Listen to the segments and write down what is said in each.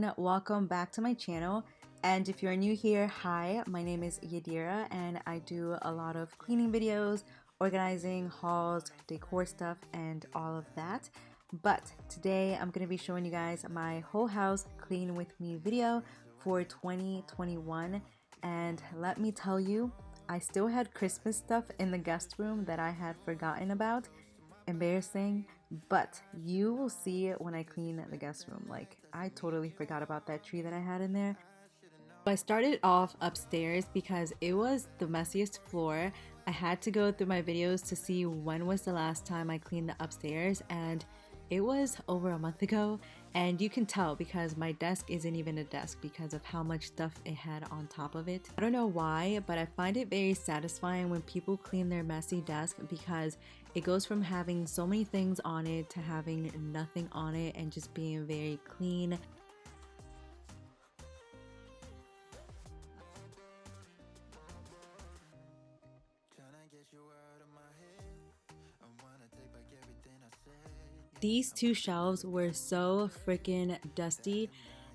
everyone, welcome back to my channel. And if you're new here, hi, my name is Yadira and I do a lot of cleaning videos, organizing, hauls, decor stuff, and all of that. But today I'm going to be showing you guys my whole house clean with me video for 2021. And let me tell you, I still had Christmas stuff in the guest room that I had forgotten about. Embarrassing, but you will see it when I clean the guest room. Like, I totally forgot about that tree that I had in there. I started off upstairs because it was the messiest floor. I had to go through my videos to see when was the last time I cleaned the upstairs, and it was over a month ago. And you can tell because my desk isn't even a desk because of how much stuff it had on top of it. I don't know why, but I find it very satisfying when people clean their messy desk because it goes from having so many things on it to having nothing on it and just being very clean. These two shelves were so freaking dusty.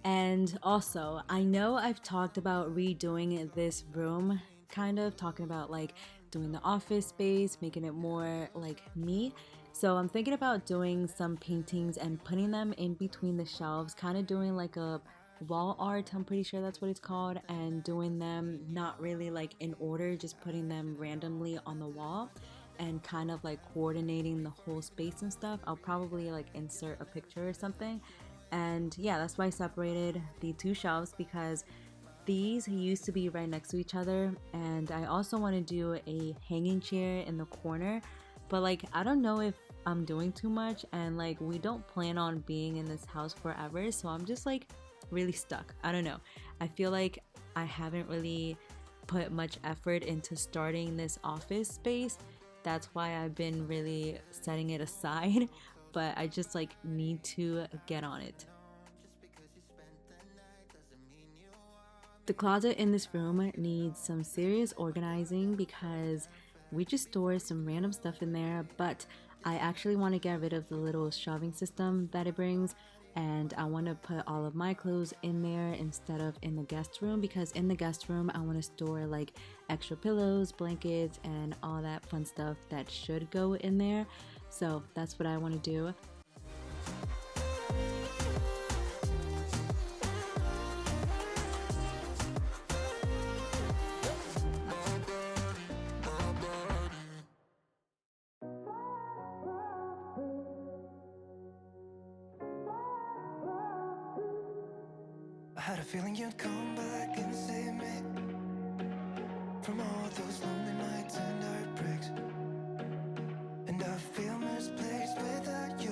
And also, I know I've talked about redoing this room, kind of talking about like doing the office space, making it more like me. So I'm thinking about doing some paintings and putting them in between the shelves, kind of doing like a wall art, I'm pretty sure that's what it's called, and doing them not really like in order, just putting them randomly on the wall and kind of like coordinating the whole space and stuff. I'll probably like insert a picture or something. And yeah, that's why I separated the two shelves, because these used to be right next to each other. And I also want to do a hanging chair in the corner, but like I don't know if I'm doing too much, and like we don't plan on being in this house forever, so I'm just like really stuck. I don't know, I feel like I haven't really put much effort into starting this office space. That's why I've been really setting it aside, but I just like need to get on it. The closet in this room needs some serious organizing because we just store some random stuff in there, but I actually want to get rid of the little shelving system that it brings, and I want to put all of my clothes in there instead of in the guest room, because in the guest room I want to store like extra pillows, blankets, and all that fun stuff that should go in there. So that's what I want to do. I had a feeling you'd come back and save me from all those lonely nights and heartbreaks. And I feel misplaced without you.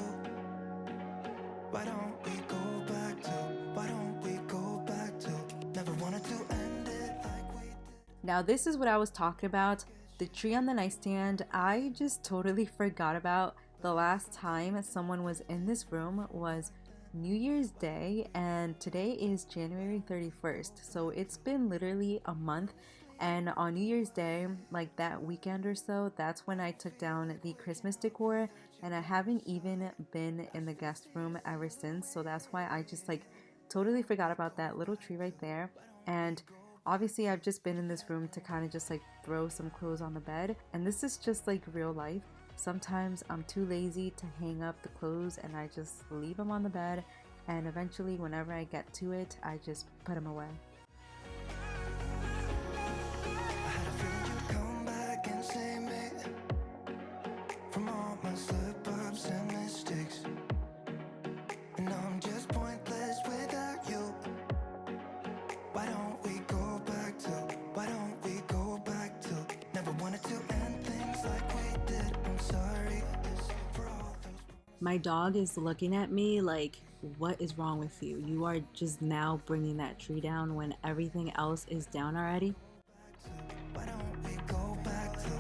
Why don't we go back to, why don't we go back to, never wanted to end it like we did. Now this is what I was talking about. The tree on the nightstand, I just totally forgot about. The last time someone was in this room was New Year's Day, and today is January 31st, so it's been literally a month. And on New Year's Day, like that weekend or so, that's when I took down the Christmas decor, and I haven't even been in the guest room ever since. So that's why I just like totally forgot about that little tree right there. And obviously I've just been in this room to kind of just like throw some clothes on the bed, and this is just like real life. Sometimes I'm too lazy to hang up the clothes and I just leave them on the bed, and eventually whenever I get to it, I just put them away. I had a feeling you'd come back and save me from all my slip-ups and mistakes. And now I'm just pointless without you. Why don't we go back to, why don't we go back to, never wanted to end things like we did. I'm sorry for all those. My dog is looking at me like, what is wrong with you? You are just now bringing that tree down when everything else is down already. Why don't we go back to,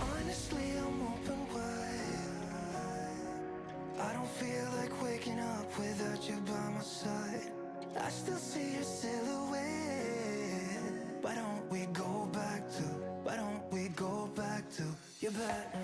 honestly I'm open wide. I don't feel like waking up without you by my side. I still see your silhouette. Why don't we go back to, why don't we go back to, you're better.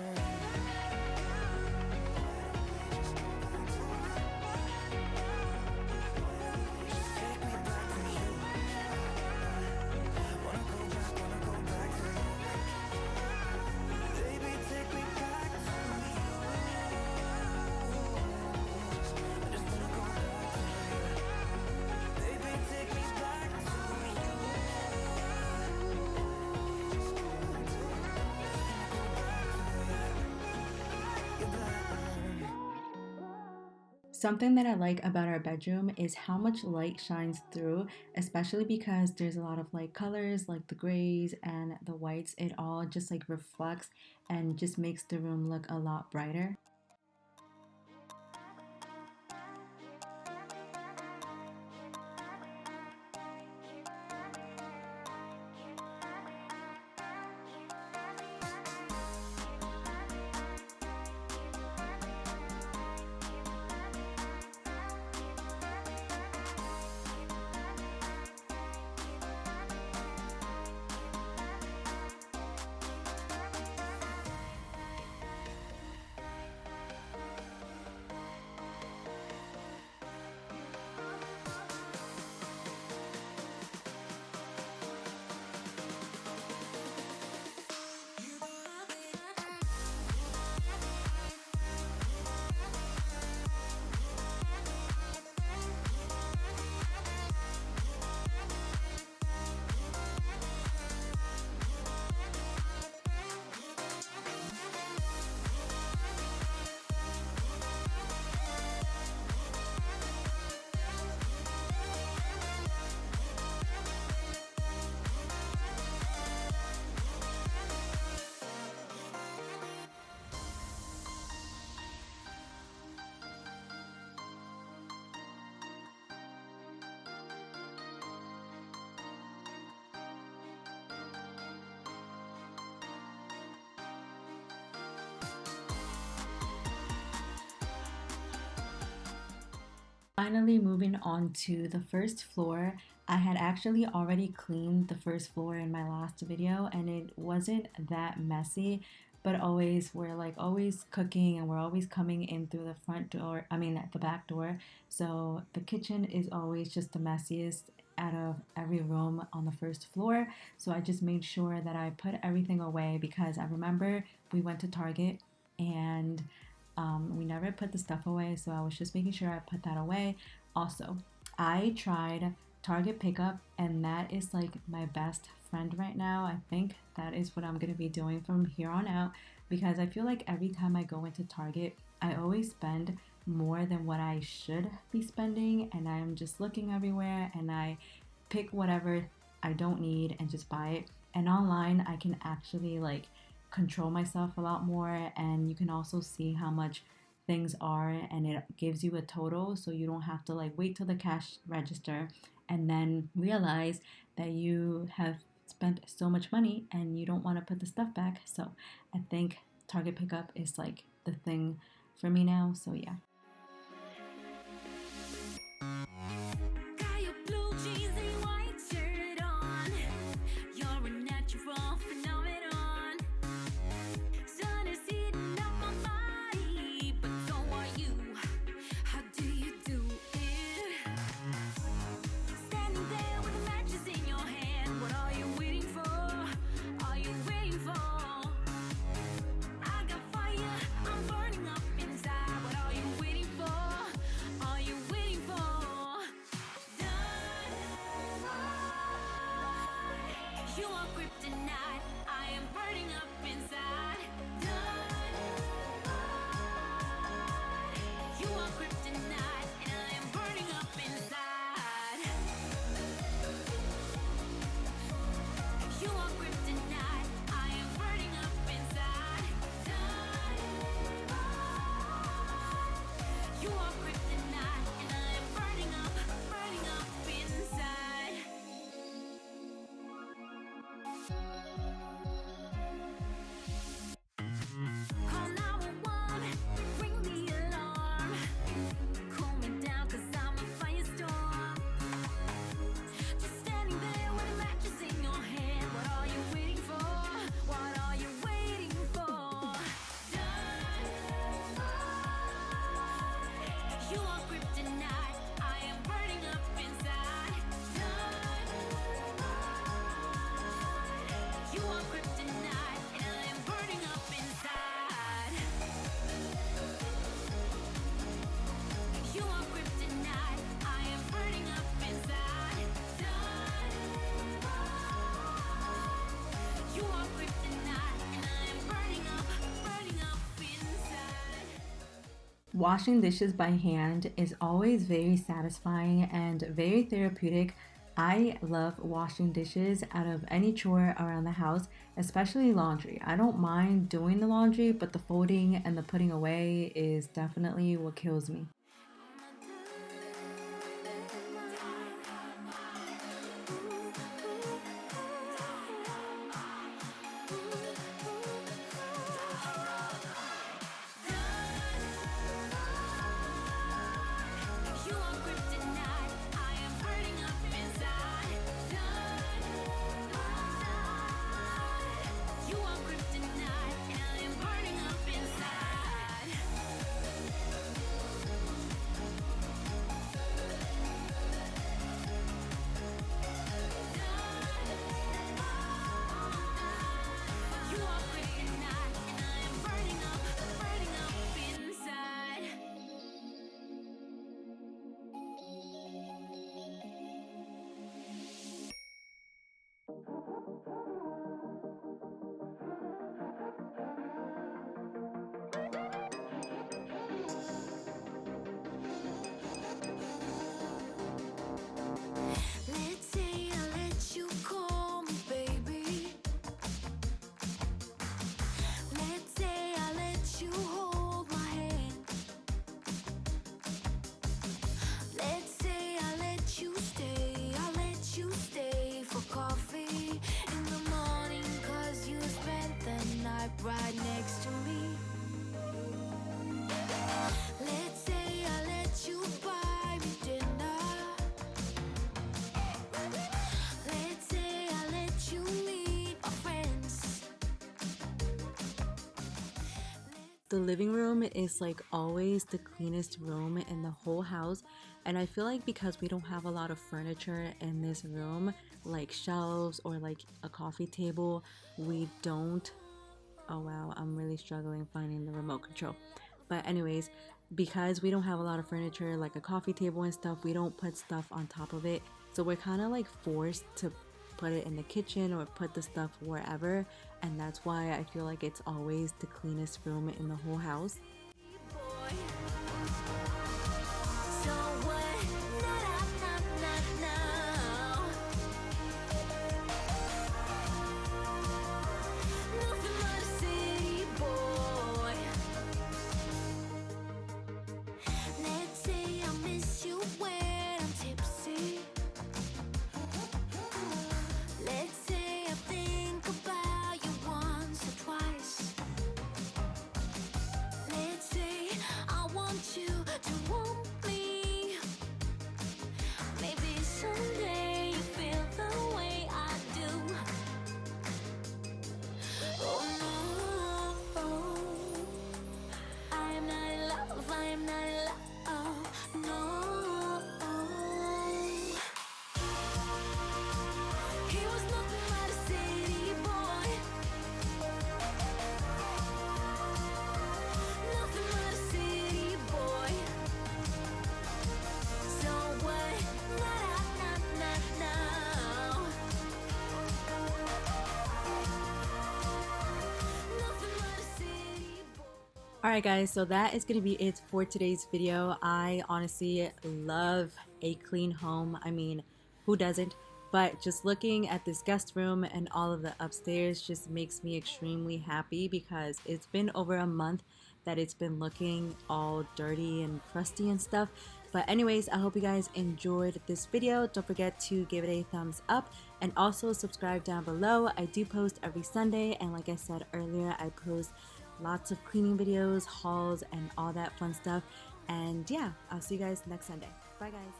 Something that I like about our bedroom is how much light shines through, especially because there's a lot of light colors like the grays and the whites. It all just like reflects and just makes the room look a lot brighter. Finally, moving on to the first floor. I had actually already cleaned the first floor in my last video and it wasn't that messy, but always we're like always cooking and we're always coming in through the front door, I mean the back door. So the kitchen is always just the messiest out of every room on the first floor. So I just made sure that I put everything away because I remember we went to Target and we never put the stuff away, so I was just making sure I put that away. Also, I tried Target pickup, and that is like my best friend right now. I think that is what I'm gonna be doing from here on out because I feel like every time I go into Target, I always spend more than what I should be spending, and I'm just looking everywhere and I pick whatever I don't need and just buy it. And online, I can actually like control myself a lot more, and you can also see how much things are and it gives you a total so you don't have to like wait till the cash register and then realize that you have spent so much money and you don't want to put the stuff back. So I think Target pickup is like the thing for me now. So yeah. Got your blue jeans and your white shirt on. You're a natural phenomenon. Sun is heating up my body, but so are you. How do you do it? Standing there with the matches in your hand. What are you waiting for? Are you waiting for? I got fire, I'm burning up inside. What are you waiting for? Washing dishes by hand is always very satisfying and very therapeutic. I love washing dishes out of any chore around the house, especially laundry. I don't mind doing the laundry, but the folding and the putting away is definitely what kills me. Let's say I let you call me baby. Let's say I let you hold my hand. Let's say I let you stay for coffee in the morning, 'cause you spent the night right next to me. Let's say I let you buy me dinner. Let's say I let you meet my friends. The living room is like always the cleanest room in the whole house, and I feel like because we don't have a lot of furniture in this room, like shelves or like a coffee table, we don't. Oh wow, I'm really struggling finding the remote control. But anyways, because we don't have a lot of furniture like a coffee table and stuff, we don't put stuff on top of it. So we're kind of like forced to put it in the kitchen or put the stuff wherever, and that's why I feel like it's always the cleanest room in the whole house. So what? Nothing but a city boy. Let's say I miss you when I'm tipsy. Let's say I think about you once or twice. Let's say I want you to want me. Maybe someday you feel the way I do. Oh no, I am not in love, I am not in love, no. He was nothing but a city boy. Nothing but a city boy. So what? Nothing but a city boy. Alright guys, so that is going to be it for today's video. I honestly love a clean home. I mean, who doesn't? But just looking at this guest room and all of the upstairs just makes me extremely happy, because it's been over a month that it's been looking all dirty and crusty and stuff. But anyways, I hope you guys enjoyed this video. Don't forget to give it a thumbs up and also subscribe down below. I do post every Sunday, and like I said earlier, I post lots of cleaning videos, hauls, and all that fun stuff. And yeah, I'll see you guys next Sunday. Bye guys.